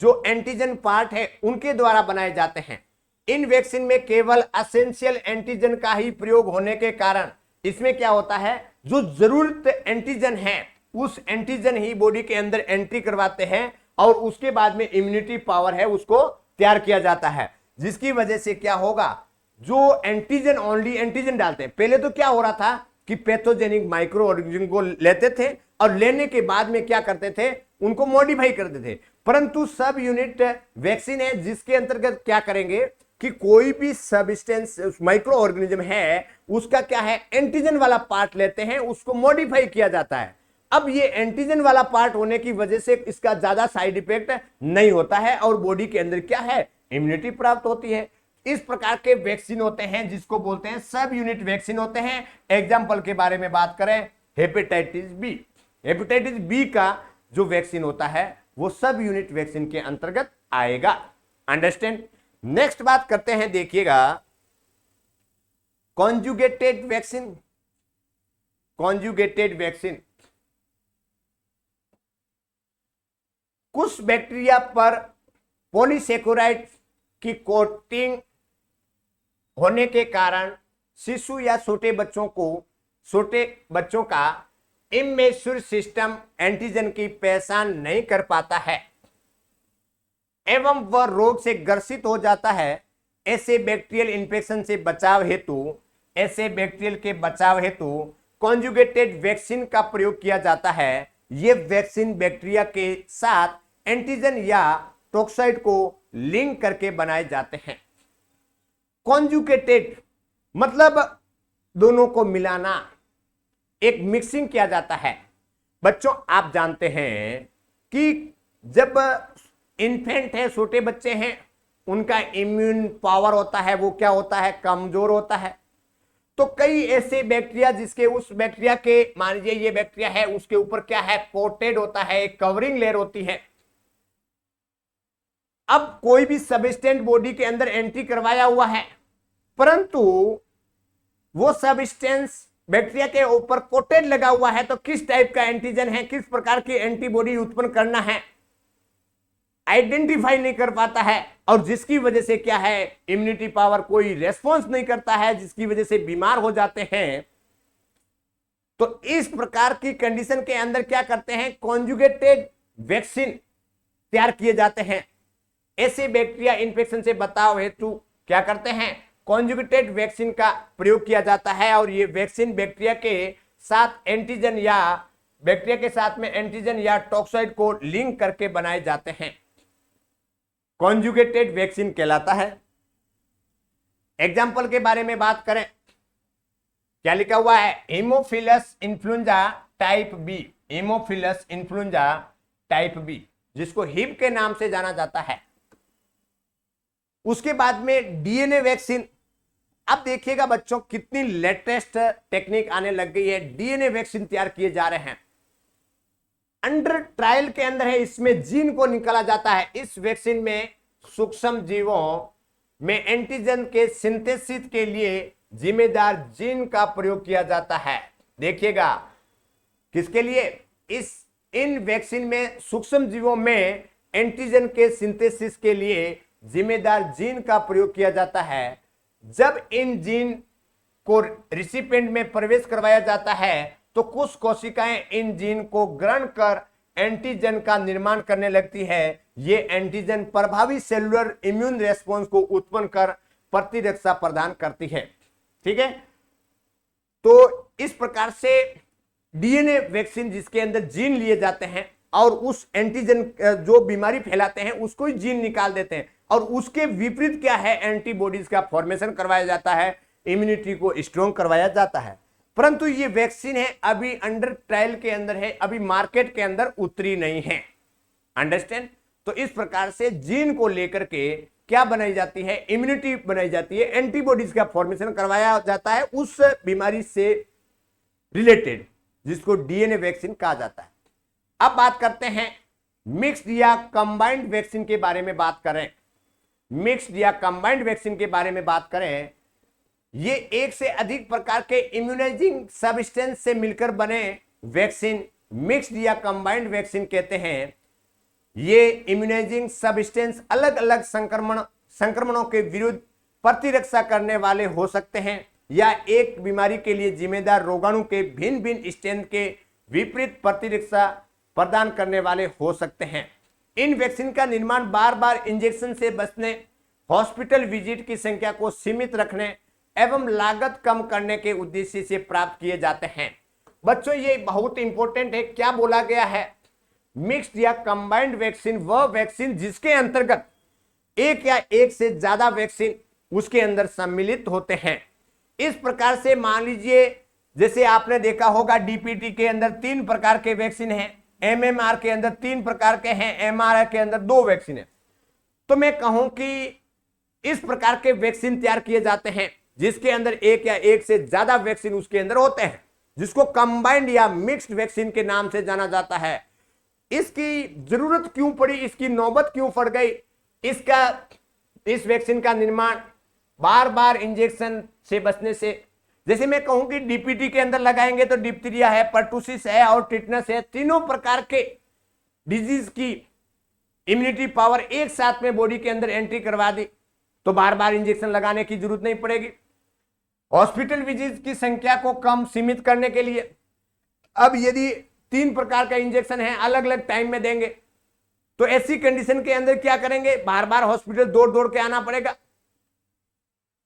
जो एंटीजन पार्ट है उनके द्वारा बनाए जाते हैं। इन वैक्सीन में केवल एसेंशियल एंटीजन का ही प्रयोग होने के कारण इसमें क्या होता है, जो जरूरत एंटीजन है उस एंटीजन ही बॉडी के अंदर एंट्री करवाते हैं और उसके बाद में इम्यूनिटी पावर है उसको तैयार किया जाता है। जिसकी वजह से क्या होगा, जो एंटीजन ओनली एंटीजन डालते हैं, पहले तो क्या हो रहा था कि पैथोजेनिक माइक्रो ऑर्गेनिज्म को लेते थे और लेने के बाद में क्या करते थे, उनको मॉडिफाई करते थे। परंतु सब यूनिट वैक्सीन है जिसके अंतर्गत क्या करेंगे कि कोई भी सब्सटेंस माइक्रो ऑर्गेनिज्म है उसका क्या है, एंटीजन वाला पार्ट लेते हैं, उसको मॉडिफाई किया जाता है। अब ये एंटीजन वाला पार्ट होने की वजह से इसका ज्यादा साइड इफेक्ट नहीं होता है और बॉडी के अंदर क्या है, इम्यूनिटी प्राप्त होती है। इस प्रकार के वैक्सीन होते हैं जिसको बोलते हैं सब यूनिट वैक्सीन होते हैं। एग्जाम्पल के बारे में बात करें, हेपेटाइटिस बी, हेपेटाइटिस बी का जो वैक्सीन होता है वो सब यूनिट वैक्सीन के अंतर्गत आएगा। अंडरस्टैंड। नेक्स्ट बात करते हैं, देखिएगा कॉन्जुगेटेड वैक्सीन। कॉन्जुगेटेड वैक्सीन कुछ बैक्टीरिया पर पॉलीसेकेराइड की कोटिंग होने के कारण शिशु या छोटे बच्चों का इम्मेच्योर सिस्टम एंटीजन की पहचान नहीं कर पाता है एवं वह रोग से ग्रसित हो जाता है। ऐसे बैक्टीरियल इन्फेक्शन से बचाव हेतु कॉन्जुगेटेड वैक्सीन का प्रयोग किया जाता है। ये वैक्सीन बैक्टीरिया के साथ एंटीजन या टॉक्साइड को लिंक करके बनाए जाते हैं। कॉन्जुगेटेड मतलब दोनों को मिलाना, एक मिक्सिंग किया जाता है। बच्चों आप जानते हैं कि जब इन्फेंट है, छोटे बच्चे हैं, उनका इम्यून पावर होता है वो क्या होता है, कमजोर होता है। तो कई ऐसे बैक्टीरिया जिसके उस बैक्टीरिया के, मान लीजिए ये बैक्टीरिया है, उसके ऊपर क्या है, कोटेड होता है, एक कवरिंग लेयर होती है। अब कोई भी सबस्टेंस बॉडी के अंदर एंट्री करवाया हुआ है, परंतु वो सबस्टेंस बैक्टीरिया के ऊपर कोटेड लगा हुआ है, तो किस टाइप का एंटीजन है, किस प्रकार की एंटीबॉडी उत्पन्न करना है, आइडेंटिफाई नहीं कर पाता है। और जिसकी वजह से क्या है, इम्यूनिटी पावर कोई रेस्पॉन्स नहीं करता है, जिसकी वजह से बीमार हो जाते हैं। तो इस प्रकार की कंडीशन के अंदर क्या करते हैं, कॉन्जुगेटेड वैक्सीन तैयार किए जाते हैं। ऐसे बैक्टीरिया इन्फेक्शन से बचाव हेतु क्या करते हैं, कॉन्जुगेटेड वैक्सीन का प्रयोग किया जाता है। और ये वैक्सीन बैक्टीरिया के साथ एंटीजन या बैक्टीरिया के साथ में एंटीजन या टॉक्साइड को लिंक करके बनाए जाते हैं, कॉन्जुगेटेड वैक्सीन कहलाता है। एग्जाम्पल के बारे में बात करें, क्या लिखा हुआ है, haemophilus influenza type B, haemophilus influenza type B, जिसको हिब के नाम से जाना जाता है। उसके बाद में डीएनए वैक्सीन। अब देखिएगा बच्चों कितनी लेटेस्ट टेक्निक आने लग गई है, डीएनए वैक्सीन तैयार किए जा रहे हैं, अंडर ट्रायल के अंदर है। इसमें जीन को निकाला जाता है। इस वैक्सीन में सूक्ष्म जीवों में एंटीजन के सिंथेसिस के लिए जिम्मेदार जीन का प्रयोग किया जाता है। देखिएगा किसके लिए, इन वैक्सीन में सूक्ष्म जीवों में एंटीजन के सिंथेसिस के लिए जिम्मेदार जीन का प्रयोग किया जाता है। जब इन जीन को रिसिपिएंट में प्रवेश करवाया जाता है तो कुछ कोशिकाएं इन जीन को ग्रहण कर एंटीजन का निर्माण करने लगती है। ये एंटीजन प्रभावी सेलुलर इम्यून रेस्पॉन्स को उत्पन्न कर प्रतिरक्षा प्रदान करती है। ठीक है, तो इस प्रकार से डीएनए वैक्सीन जिसके अंदर जीन लिए जाते हैं और उस एंटीजन जो बीमारी फैलाते हैं उसको ही जीन निकाल देते हैं, और उसके विपरीत क्या है, एंटीबॉडीज का फॉर्मेशन करवाया जाता है, इम्यूनिटी को स्ट्रॉन्ग करवाया जाता है। परंतु ये वैक्सीन है अभी अंडर ट्रायल के अंदर है, अभी मार्केट के अंदर उतरी नहीं है। अंडरस्टैंड। तो इस प्रकार से जीन को लेकर के क्या बनाई जाती है, इम्यूनिटी बनाई जाती है, एंटीबॉडीज का फॉर्मेशन करवाया जाता है उस बीमारी से रिलेटेड, जिसको डीएनए वैक्सीन कहा जाता है। अब बात करते हैं मिक्स्ड या कंबाइंड वैक्सीन के बारे में बात करें। मिक्स्ड या कंबाइंड वैक्सीन के बारे में बात करें, ये एक से अधिक प्रकार के इम्यूनाइजिंग सब्सटेंस से मिलकर बने वैक्सीन मिक्स्ड या कंबाइंड वैक्सीन कहते हैं। ये इम्यूनाइजिंग सब्सटेंस अलग अलग संक्रमणों के विरुद्ध प्रतिरक्षा करने वाले हो सकते हैं या एक बीमारी के लिए जिम्मेदार रोगाणु के भिन्न भिन्न स्ट्रेन के विपरीत प्रतिरक्षा प्रदान करने वाले हो सकते हैं। इन वैक्सीन का निर्माण बार बार इंजेक्शन से बचने, हॉस्पिटल विजिट की संख्या को सीमित रखने एवं लागत कम करने के उद्देश्य से प्राप्त किए जाते हैं। बच्चों ये बहुत इंपॉर्टेंट है, क्या बोला गया है, मिक्स्ड या कंबाइंड वैक्सीन वह वैक्सीन जिसके अंतर्गत एक या एक से ज्यादा वैक्सीन उसके अंदर सम्मिलित होते हैं। इस प्रकार से मान लीजिए जैसे आपने देखा होगा डीपीटी के अंदर 3 प्रकार के वैक्सीन हैं, एमएमआर के अंदर 3 प्रकार के हैं, एमआरआई के अंदर 2 वैक्सीन है। तो मैं कहूं कि इस प्रकार के वैक्सीन तैयार किए जाते हैं जिसके अंदर एक या एक से ज्यादा वैक्सीन उसके अंदर होते हैं, जिसको कंबाइंड या मिक्स्ड वैक्सीन के नाम से जाना जाता है। इसकी जरूरत क्यों पड़ी, इसकी नौबत क्यों पड़ गई, इस वैक्सीन का निर्माण बार बार इंजेक्शन से बचने से, जैसे मैं कहूं कि डीपीटी के अंदर लगाएंगे तो डिप्थीरिया है, पर्टुसिस है और टिटनस है, तीनों प्रकार के डिजीज की इम्यूनिटी पावर एक साथ में बॉडी के अंदर एंट्री करवा दी तो बार बार इंजेक्शन लगाने की जरूरत नहीं पड़ेगी। हॉस्पिटल विजिट की संख्या को कम सीमित करने के लिए अब यदि 3 प्रकार का इंजेक्शन है अलग अलग टाइम में देंगे तो ऐसी कंडीशन के अंदर क्या करेंगे, बार बार हॉस्पिटल दौड़ दौड़ के आना पड़ेगा।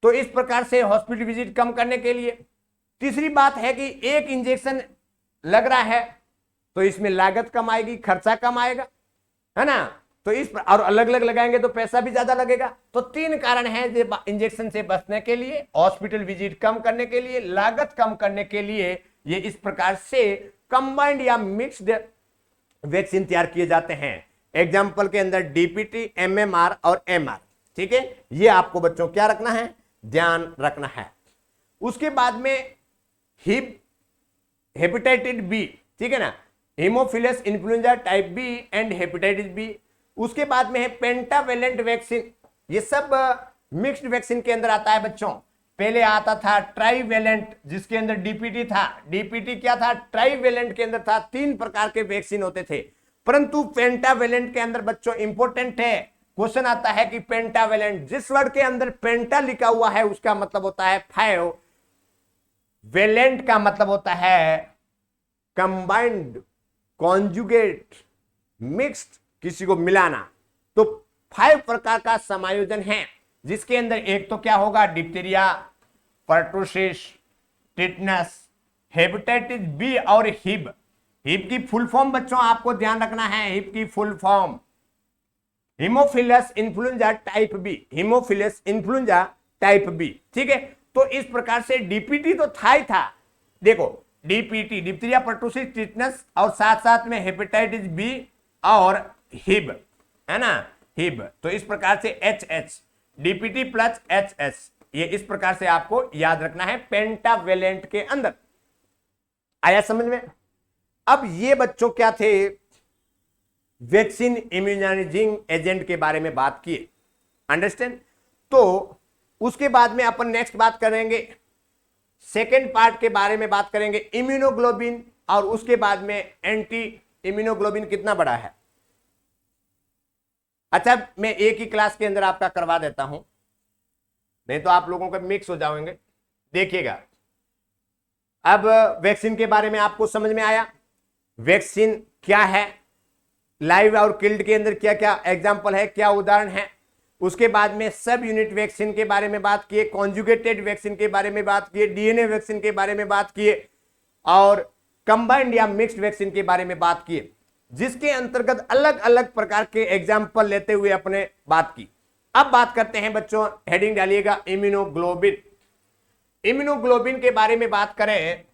तो इस प्रकार से हॉस्पिटल विजिट कम करने के लिए। तीसरी बात है कि एक इंजेक्शन लग रहा है तो इसमें लागत कम आएगी, खर्चा कम आएगा, है ना। तो इस और अलग अलग लगाएंगे तो पैसा भी ज्यादा लगेगा। तो 3 कारण हैं इंजेक्शन से बचने के लिए, हॉस्पिटल विजिट कम करने के लिए, लागत कम करने के लिए ये इस प्रकार से कंबाइंड या मिक्स्ड वैक्सीन तैयार किए जाते हैं। एग्जाम्पल के अंदर डीपीटी, एमएमआर और एमआर। ठीक है, ये आपको बच्चों क्या रखना है, ध्यान रखना है। उसके बाद में हेपेटाइटिस बी, ठीक है ना, haemophilus influenza type B and hepatitis B. उसके बाद में है पेंटावेलेंट वैक्सीन, ये सब मिक्स्ड वैक्सीन के अंदर आता है बच्चों। पहले आता था ट्राईवेलेंट जिसके अंदर डीपीटी था। डीपीटी क्या था, ट्राईवेलेंट के अंदर था, 3 प्रकार के वैक्सीन होते थे। परंतु पेंटावेलेंट के अंदर बच्चों इंपॉर्टेंट है, क्वेश्चन आता है कि पेंटावेलेंट, जिस वर्ड के अंदर पेंटा लिखा हुआ है उसका मतलब होता है 5, वेलेंट का मतलब होता है कंबाइंड, कॉन्जुगेट, मिक्स्ड, किसी को मिलाना। तो 5 प्रकार का समायोजन है, जिसके अंदर एक तो क्या होगा, diphtheria, pertussis, tetanus, hepatitis B और हिब। हिब की फुल फॉर्म बच्चों आपको ध्यान रखना है, हिब की full form haemophilus influenza type B, haemophilus influenza type B. ठीक है, तो इस प्रकार से डीपीटी तो था ही था। देखो डीपीटी, डिप्थीरिया, पर्टुसिस, टिटनस और साथ साथ में हेपेटाइटिस बी और हिब, है ना, हिब। तो इस प्रकार से एचएच, डीपीटी प्लस एचएच, ये इस प्रकार से आपको याद रखना है पेंटावेलेंट के अंदर। आया समझ में? अब ये बच्चों क्या थे, वैक्सीन इम्यूनाइजिंग एजेंट के बारे में बात किए, अंडरस्टैंड। तो उसके बाद में अपन नेक्स्ट बात करेंगे, सेकेंड पार्ट के बारे में बात करेंगे इम्यूनोग्लोबिन, और उसके बाद में एंटी इम्यूनोग्लोबिन कितना बड़ा है। अच्छा, मैं एक ही क्लास के अंदर आपका करवा देता हूं, नहीं तो आप लोगों का मिक्स हो जाएंगे। देखिएगा, अब वैक्सीन के बारे में आपको समझ में आया, वैक्सीन क्या है, लाइव और किल्ड के अंदर क्या क्या एग्जाम्पल है, क्या उदाहरण है। उसके बाद में सब यूनिट वैक्सीन के बारे में बात किए, कॉन्जुगेटेड वैक्सीन के बारे में बात किए, डीएनए वैक्सीन के बारे में बात किए, और कंबाइंड या मिक्स्ड वैक्सीन के बारे में बात किए, जिसके अंतर्गत अलग अलग प्रकार के एग्जाम्पल लेते हुए अपने बात की। अब बात करते हैं बच्चों, हेडिंग डालिएगा इम्यूनोग्लोबिन। इम्यूनोग्लोबिन के बारे में बात करें,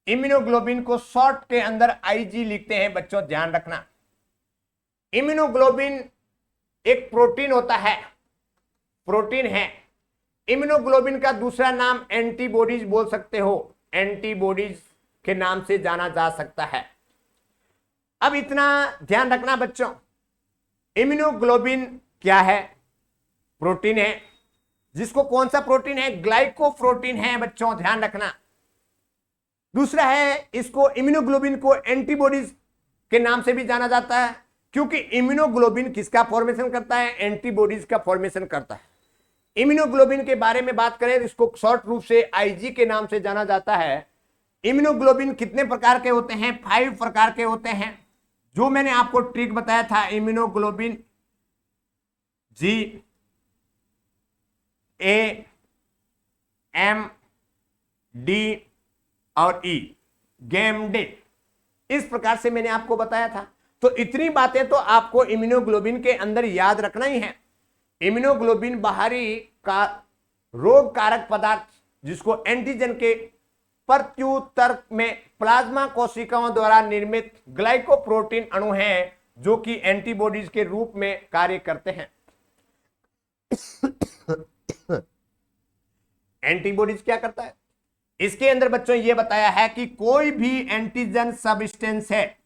इम्यूनोग्लोबिन को शॉर्ट के अंदर आईजी लिखते हैं बच्चों, ध्यान रखना। इम्यूनोग्लोबिन एक प्रोटीन होता है, प्रोटीन है। इम्यूनोग्लोबिन का दूसरा नाम एंटीबॉडीज बोल सकते हो, एंटीबॉडीज के नाम से जाना जा सकता है। अब इतना ध्यान रखना बच्चों, इम्यूनोग्लोबिन क्या है, प्रोटीन है, जिसको कौन सा प्रोटीन है, ग्लाइकोप्रोटीन है बच्चों, ध्यान रखना। दूसरा है, इसको इम्यूनोग्लोबिन को एंटीबॉडीज के नाम से भी जाना जाता है, क्योंकि इम्यूनोग्लोबिन किसका फॉर्मेशन करता है, एंटीबॉडीज का फॉर्मेशन करता है। इम्यूनोग्लोबिन के बारे में बात करें, इसको शॉर्ट रूप से आईजी के नाम से जाना जाता है। इम्यूनोग्लोबिन कितने प्रकार के होते हैं, 5 प्रकार के होते हैं, जो मैंने आपको ट्रिक बताया था। इम्यूनोग्लोबिन जी, ए, एम, डी और ई, गैमडे, इस प्रकार से मैंने आपको बताया था। तो इतनी बातें तो आपको इम्यूनोग्लोबिन के अंदर याद रखना ही है। इम्यूनोग्लोबिन बाहरी का रोग कारक पदार्थ, जिसको एंटीजन के प्रत्युत्तर में प्लाज्मा कोशिकाओं द्वारा निर्मित ग्लाइकोप्रोटीन अणु हैं, जो कि एंटीबॉडीज के रूप में कार्य करते हैं। एंटीबॉडीज क्या करता है, इसके अंदर बच्चों ये बताया है कि कोई भी एंटीजन सब्सटेंस है,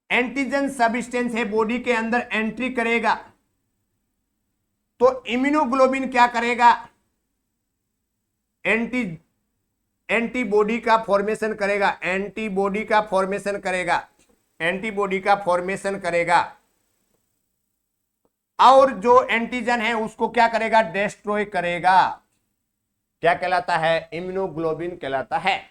एंटीजन सब्सटेंस है, बॉडी के अंदर एंट्री करेगा, तो इम्यूनोग्लोबिन क्या करेगा, एंटीबॉडी का फॉर्मेशन करेगा, एंटीबॉडी का फॉर्मेशन करेगा, एंटीबॉडी का फॉर्मेशन करेगा, और जो एंटीजन है उसको क्या करेगा, डिस्ट्रॉय करेगा। क्या कहलाता है, इम्यूनोग्लोबिन कहलाता है।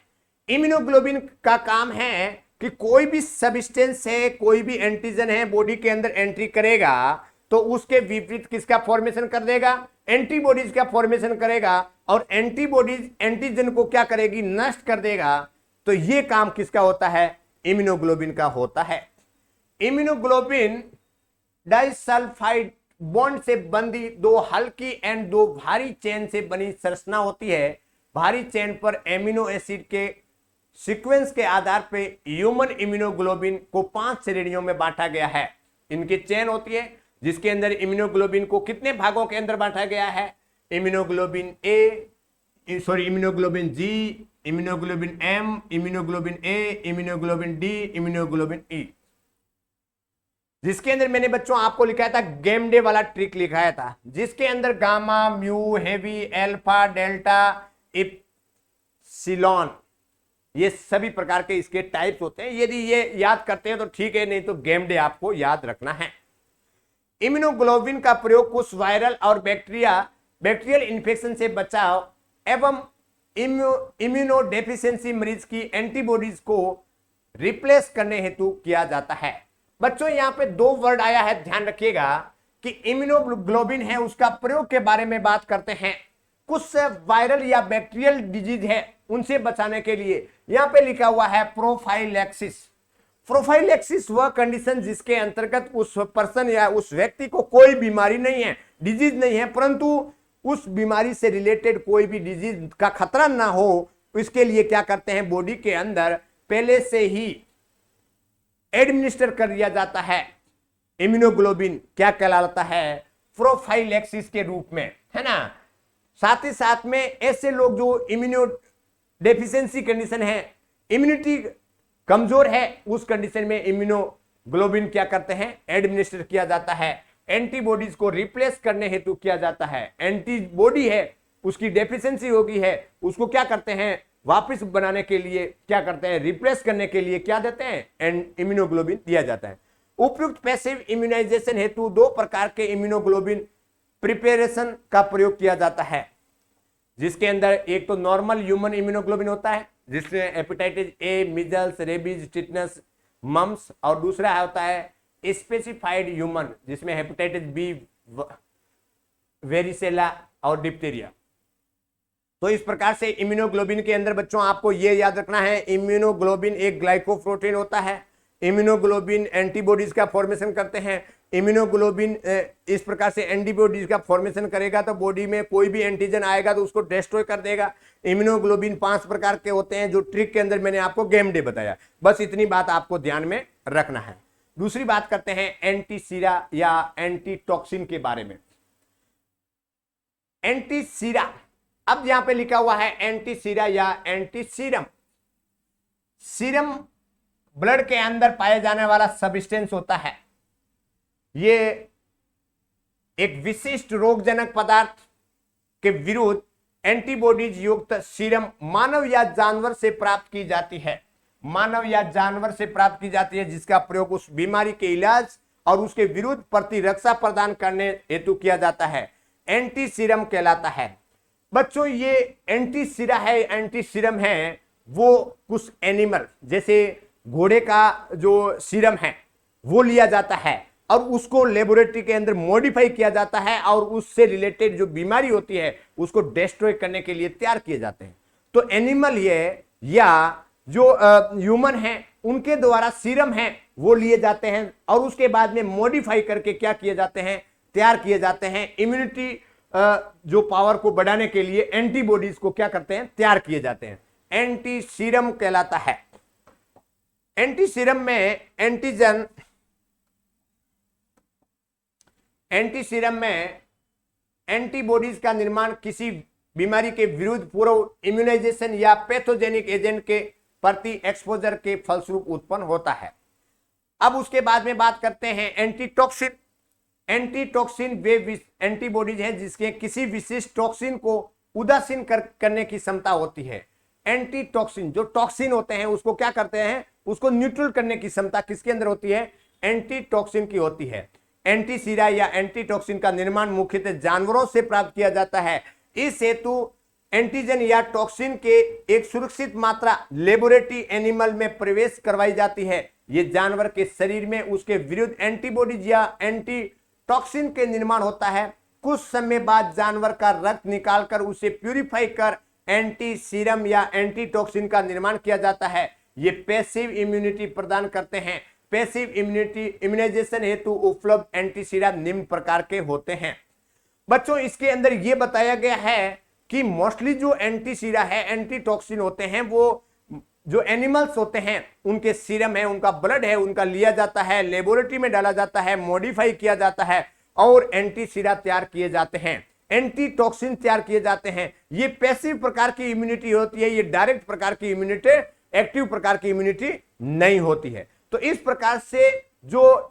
इम्यूनोग्लोबिन का काम है कि कोई भी सब्सटेंस है, कोई भी एंटीजन है, बॉडी के अंदर एंट्री करेगा तो उसके विपरीत किसका फॉर्मेशन कर देगा, एंटीबॉडीज का फॉर्मेशन करेगा, और एंटीबॉडीज एंटीजन को क्या करेगी, नष्ट कर देगा। तो ये काम किसका होता है, इम्यूनोग्लोबिन का होता है। इम्यूनोग्लोबिन डाइसल्फाइड बॉन्ड से बंधी 2 हल्की एंड 2 भारी चेन से बनी संरचना होती है, भारी चेन पर एमिनो एसिड के सीक्वेंस के आधार पर ह्यूमन इम्यूनोग्लोबिन को 5 श्रेणियों में बांटा गया है। इनकी चेन होती है जिसके अंदर इम्यूनोग्लोबिन को कितने भागों के अंदर बांटा गया है, इम्यूनोग्लोबिन इम्यूनोग्लोबिन जी, इम्यूनोग्लोबिन एम, इम्यूनोग्लोबिन ए, इम्यूनोग्लोबिन डी, इम्यूनोग्लोबिन ई, जिसके अंदर मैंने बच्चों आपको लिखाया था गेमडे वाला ट्रिक लिखाया था, जिसके अंदर gamma, mu, heavy, alpha, delta, epsilon, ये सभी प्रकार के इसके टाइप्स होते हैं। यदि ये याद करते हैं तो ठीक है, नहीं तो गेमडे आपको याद रखना है। इम्यूनोग्लोबिन का प्रयोग कुछ वायरल और बैक्टीरियल इन्फेक्शन से बचाव एवं इम्यूनोडेफिशिएंसी मरीज की एंटीबॉडीज को रिप्लेस करने हेतु किया जाता है। बच्चों यहां पे 2 वर्ड आया है, ध्यान रखिएगा कि इम्यूनोग्लोबिन है उसका प्रयोग के बारे में बात करते हैं। कुछ वायरल या बैक्टीरियल डिजीज है उनसे बचाने के लिए यहां पे लिखा हुआ है प्रोफाइलैक्सिस। प्रोफाइलैक्सिस वह कंडीशन जिसके अंतर्गत उस पर्सन या उस व्यक्ति को कोई बीमारी नहीं है, डिजीज नहीं है, परंतु उस बीमारी से रिलेटेड कोई भी डिजीज का खतरा ना हो, इसके लिए क्या करते हैं, बॉडी के अंदर पहले से ही एडमिनिस्टर कर दिया जाता है इम्यूनोग्लोबिन, क्या कहलाता है, प्रोफाइलैक्सिस के रूप में, है ना। साथ ही साथ में ऐसे लोग जो इम्यूनो डेफिशिएंसी कंडीशन है, इम्यूनिटी कमजोर है, उस कंडीशन में इम्यूनोग्लोबिन क्या करते हैं, एडमिनिस्टर किया जाता है, एंटीबॉडीज को रिप्लेस करने हेतु किया जाता है। एंटीबॉडी है उसकी डेफिशिएंसी हो गई है, उसको क्या करते हैं, वापस बनाने के लिए क्या करते हैं, रिप्लेस करने के लिए क्या देते हैं, इम्यूनोग्लोबिन दिया जाता है। उपयुक्त पैसिव इम्यूनाइजेशन हेतु 2 प्रकार के इम्यूनोग्लोबिन प्रिपरेशन का प्रयोग किया जाता है, जिसके अंदर एक तो नॉर्मल ह्यूमन इम्यूनोग्लोबिन होता है जिसमें hepatitis A, measles, rabies, tetanus, mumps, और दूसरा होता है स्पेसिफाइड ह्यूमन जिसमें हेपेटाइटिस बी, वेरिसेला और डिप्थीरिया। तो इस प्रकार से इम्यूनोग्लोबिन के अंदर बच्चों आपको यह याद रखना है, इम्यूनोग्लोबिन एक ग्लाइकोप्रोटीन होता है, इम्यूनोग्लोबिन एंटीबॉडीज का फॉर्मेशन करते हैं। इम्यूनोग्लोबिन इस प्रकार से एंटीबॉडीज का फॉर्मेशन करेगा तो बॉडी में कोई भी एंटीजन आएगा तो उसको डिस्ट्रॉय कर देगा। इम्यूनोग्लोबिन 5 प्रकार के होते हैं जो ट्रिक के अंदर मैंने आपको गेम डे बताया, बस इतनी बात आपको ध्यान में रखना है। दूसरी बात करते हैं एंटीसीरा या एंटीटॉक्सिन के बारे में। एंटीसीरा, अब यहां पे लिखा हुआ है एंटीसीरा या एंटीसीरम। सीरम ब्लड के अंदर पाए जाने वाला सब्सटेंस होता है, ये एक विशिष्ट रोगजनक पदार्थ के विरुद्ध एंटीबॉडीज युक्त सीरम मानव या जानवर से प्राप्त की जाती है, मानव या जानवर से प्राप्त की जाती है, जिसका प्रयोग उस बीमारी के इलाज और उसके विरुद्ध प्रतिरक्षा प्रदान करने हेतु किया जाता है, एंटीसीरम कहलाता है। बच्चों ये एंटीसीरा है, एंटीसीरम है, वो कुछ एनिमल जैसे घोड़े का जो सीरम है वो लिया जाता है और उसको लेबोरेटरी के अंदर मॉडिफाई किया जाता है और उससे रिलेटेड जो बीमारी होती है उसको डिस्ट्रॉय करने के लिए तैयार किए जाते हैं। तो एनिमल ये या जो ह्यूमन है उनके द्वारा सीरम है वो लिए जाते हैं और उसके बाद में मॉडिफाई करके क्या किए जाते हैं, तैयार किए जाते हैं। इम्यूनिटी जो पावर को बढ़ाने के लिए एंटीबॉडीज को क्या करते हैं, तैयार किए जाते हैं, एंटीसीरम कहलाता है। एंटीसीरम में एंटीसीरम में एंटीबॉडीज का निर्माण किसी बीमारी के विरुद्ध पूर्व इम्यूनाइजेशन या पैथोजेनिक एजेंट के प्रति एक्सपोजर के फलस्वरूप उत्पन्न होता है। अब उसके बाद में बात करते हैं एंटीटॉक्सिन। एंटीटॉक्सिन वे एंटीबॉडीज हैं जिसके किसी विशिष्ट टॉक्सिन को उदासीन करने की क्षमता होती है। एंटीटॉक्सिन जो टॉक्सिन होते हैं उसको क्या करते हैं, उसको न्यूट्रल करने की क्षमता किसके अंदर होती है, एंटीटॉक्सिन की होती है। एंटीसीरा या एंटीटॉक्सिन का निर्माण मुख्यतः जानवरों से प्राप्त किया जाता है। इस हेतु एंटीजन या टॉक्सिन के एक सुरक्षित मात्रा लेबोरेटरी एनिमल में प्रवेश करवाई जाती है। ये जानवर के शरीर में उसके विरुद्ध एंटीबॉडीज या एंटीटॉक्सिन के निर्माण होता है। कुछ समय बाद जानवर का रक्त निकालकर उसे प्यूरिफाई कर एंटीसीरम या एंटीटॉक्सिन का निर्माण किया जाता है। ये पैसिव इम्यूनिटी प्रदान करते हैं। पैसिव इम्यूनिटी इम्यूनाइजेशन हेतु उपलब्ध एंटीसीरा निम्न प्रकार के होते हैं। बच्चों इसके अंदर यह बताया गया है कि मोस्टली जो एंटी सीरा है, एंटी टॉक्सिन होते हैं, वो जो एनिमल्स होते हैं उनके सीरम है, उनका ब्लड है, उनका लिया जाता है, लेबोरेटरी में डाला जाता है, मॉडिफाई किया जाता है और एंटी सीरा तैयार किए जाते हैं, एंटी टॉक्सिन तैयार किए जाते हैं। ये पैसिव प्रकार की इम्यूनिटी होती है, ये डायरेक्ट प्रकार की इम्यूनिटी, एक्टिव प्रकार की इम्यूनिटी नहीं होती है। तो इस प्रकार से जो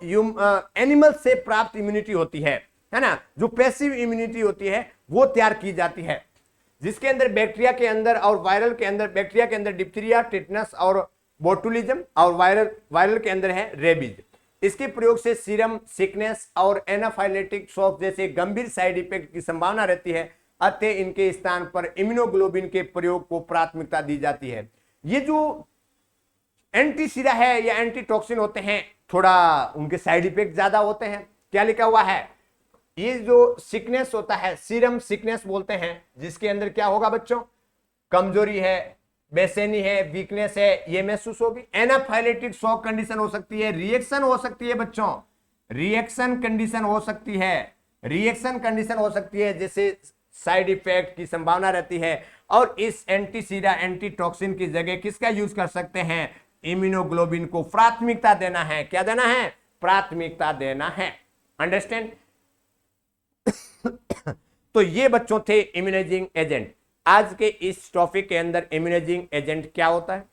एनिमल से प्राप्त इम्यूनिटी होती है ना, जो पैसिव इम्यूनिटी होती है वो तैयार की जाती है, जिसके अंदर बैक्टीरिया के अंदर और वायरल के अंदर, बैक्टीरिया के अंदर डिप्थीरिया, टिटनस और बोटुलिज्म, और वायरल के अंदर है रेबीज। इसके प्रयोग से सीरम सिकनेस और एनाफाइलेटिक शॉक जैसे गंभीर साइड इफेक्ट की संभावना रहती है, अतः इनके स्थान पर इम्यूनोग्लोबिन के प्रयोग को प्राथमिकता दी जाती है। ये जो एंटी सीरा है या एंटी टॉक्सिन होते हैं, थोड़ा उनके साइड इफेक्ट ज्यादा होते हैं। क्या लिखा हुआ है, ये जो सिकनेस होता है, सीरम सिकनेस बोलते हैं, जिसके अंदर क्या होगा बच्चों, कमजोरी है, बेचैनी है, वीकनेस है, ये महसूस होगी। एनाफाइलेटिक शॉक कंडीशन हो सकती है, रिएक्शन हो सकती है बच्चों, रिएक्शन कंडीशन हो सकती है, रिएक्शन कंडीशन हो सकती है, जैसे साइड इफेक्ट की संभावना रहती है। और इस एंटी सीरा, एंटी टॉक्सिन की जगह किसका यूज कर सकते हैं, इम्यूनोग्लोबिन को प्राथमिकता देना है। क्या देना है, प्राथमिकता देना है। अंडरस्टैंड। तो ये बच्चों थे इम्यूनाइजिंग एजेंट। आज के इस टॉपिक के अंदर इम्यूनाइजिंग एजेंट क्या होता है,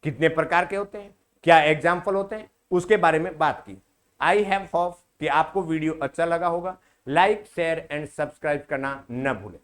कितने प्रकार के होते हैं, क्या एग्जाम्पल होते हैं, उसके बारे में बात की। आई हैव होप कि आपको वीडियो अच्छा लगा होगा। लाइक, शेयर एंड सब्सक्राइब करना न भूलें।